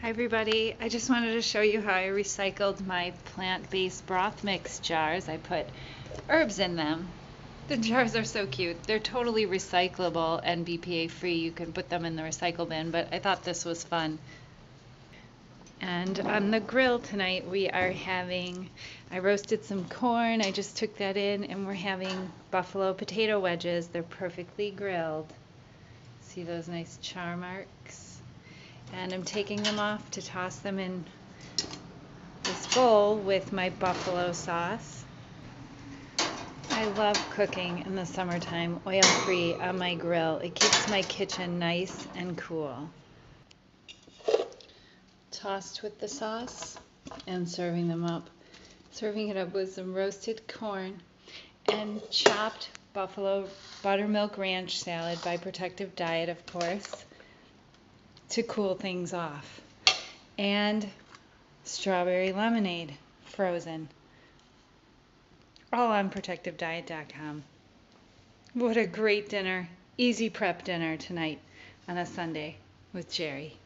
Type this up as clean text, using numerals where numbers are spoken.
Hi everybody, I just wanted to show you how I recycled my plant-based broth mix jars. I put herbs in them. The jars are so cute. They're totally recyclable and BPA free. You can put them in the recycle bin, but I thought this was fun. And on the grill tonight I roasted some corn. I just took that in and we're having buffalo potato wedges. They're perfectly grilled. See those nice char marks? And I'm taking them off to toss them in this bowl with my buffalo sauce. I love cooking in the summertime, oil-free on my grill. It keeps my kitchen nice and cool. Tossed with the sauce and serving them up. Serving it up with some roasted corn and chopped buffalo buttermilk ranch salad by Protective Diet, of course, to cool things off, and strawberry lemonade, frozen, all on protectivediet.com. What a great dinner, easy prep dinner tonight on a Sunday with Jerry.